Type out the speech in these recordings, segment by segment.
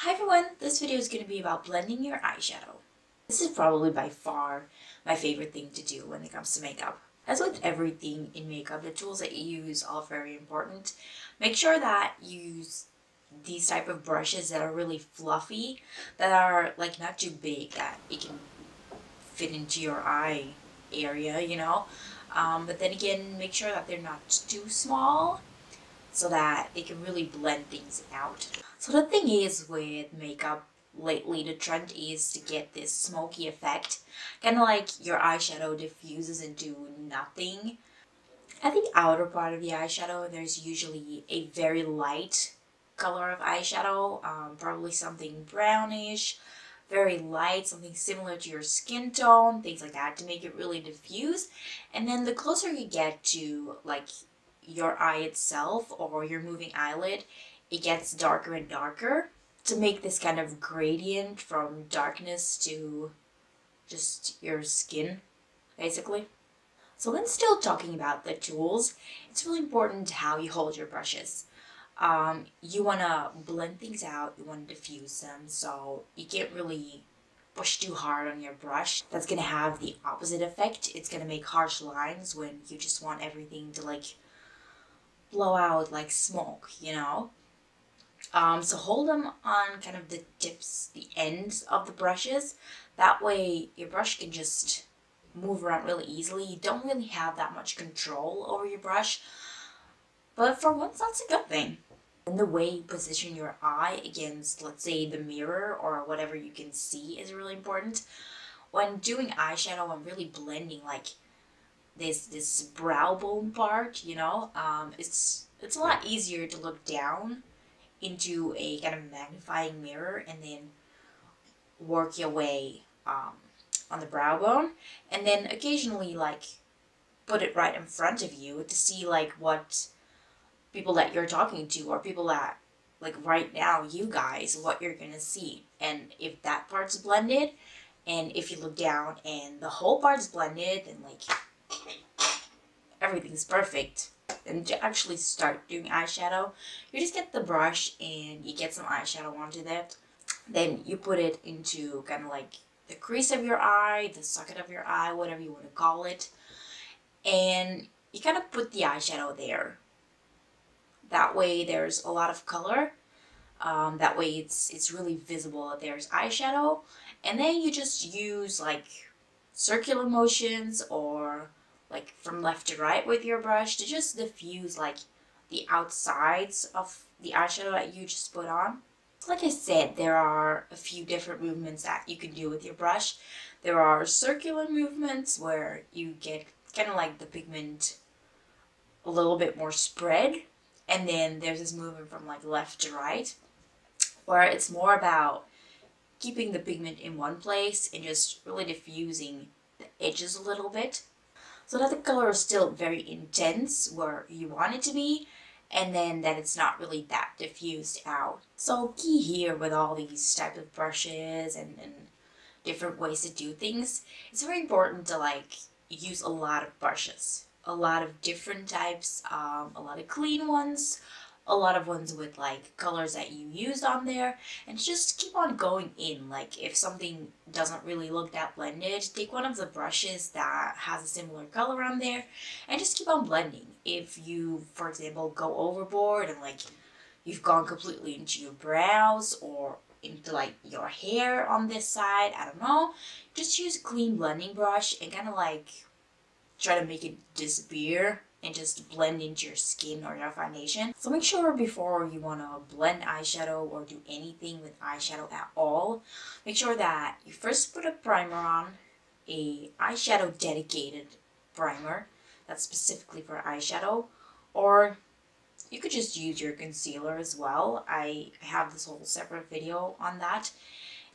Hi everyone, this video is going to be about blending your eyeshadow. This is probably by far my favorite thing to do when it comes to makeup. As with everything in makeup, the tools that you use are very important. Make sure that you use these type of brushes that are really fluffy, that are like not too big, that it can fit into your eye area, But then again, make sure that they're not too small so that they can really blend things out. So the thing is with makeup lately, the trend is to get this smoky effect, kind of like your eyeshadow diffuses into nothing. At the outer part of the eyeshadow, there's usually a very light color of eyeshadow, probably something brownish, very light, something similar to your skin tone, things like that to make it really diffuse. And then the closer you get to like your eye itself or your moving eyelid, it gets darker and darker to make this kind of gradient from darkness to just your skin, basically. So when still talking about the tools, it's really important how you hold your brushes. You want to blend things out, you want to diffuse them, so you can't really push too hard on your brush. That's going to have the opposite effect. It's going to make harsh lines when you just want everything to like blow out like smoke. So hold them on kind of the tips, the ends of the brushes. That way your brush can just move around really easily. You don't really have that much control over your brush, but for once that's a good thing. And the way you position your eye against, let's say, the mirror or whatever you can see is really important. When doing eyeshadow, I'm really blending like this brow bone part, it's a lot easier to look down into a kind of magnifying mirror and then work your way on the brow bone, and then occasionally like put it right in front of you to see like what people that you're talking to or people that like right now you guys what you're gonna see. And if that part's blended and if you look down and the whole part's blended, then like everything's perfect. And to actually start doing eyeshadow, you just get the brush and you get some eyeshadow onto that. Then you put it into kind of like the crease of your eye, the socket of your eye, whatever you want to call it. And you kind of put the eyeshadow there. That way there's a lot of color. That way it's really visible that there's eyeshadow. And then you just use like circular motions or like from left to right with your brush to just diffuse like the outsides of the eyeshadow that you just put on. Like I said, there are a few different movements that you can do with your brush. There are circular movements where you get kind of like the pigment a little bit more spread. And then there's this movement from like left to right where it's more about keeping the pigment in one place and just really diffusing the edges a little bit so that the color is still very intense where you want it to be, and then that it's not really that diffused out. So key here with all these types of brushes and different ways to do things, it's very important to like use a lot of brushes, a lot of different types, a lot of clean ones, a lot of ones with like colors that you used on there, and just keep on going in. Like if something doesn't really look that blended, take one of the brushes that has a similar color on there and just keep on blending. If you, for example, go overboard and like you've gone completely into your brows or into like your hair on this side, I don't know, just use a clean blending brush and kind of like try to make it disappear and just blend into your skin or your foundation. So make sure before you want to blend eyeshadow or do anything with eyeshadow at all, make sure that you first put a primer on, a eyeshadow dedicated primer that's specifically for eyeshadow, or you could just use your concealer as well. I have this whole separate video on that.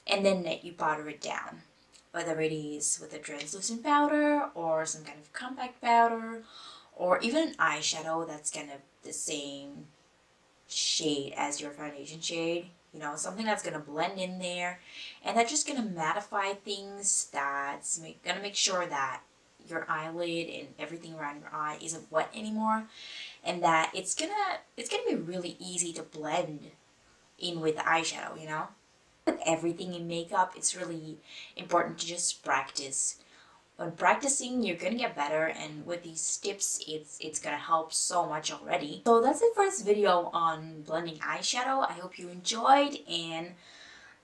And then you powder it down, whether it is with a translucent powder or some kind of compact powder or even an eyeshadow that's kind of the same shade as your foundation shade, something that's going to blend in there and that's just going to mattify things, that's going to make sure that your eyelid and everything around your eye isn't wet anymore, and that it's gonna be really easy to blend in with eyeshadow, you know? With everything in makeup, it's really important to just practice. When practicing, you're gonna get better, and with these tips, it's gonna help so much already. So that's it for this video on blending eyeshadow. I hope you enjoyed and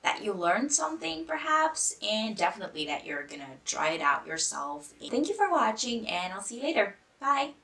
that you learned something perhaps, and definitely that you're gonna try it out yourself. Thank you for watching, and I'll see you later. Bye!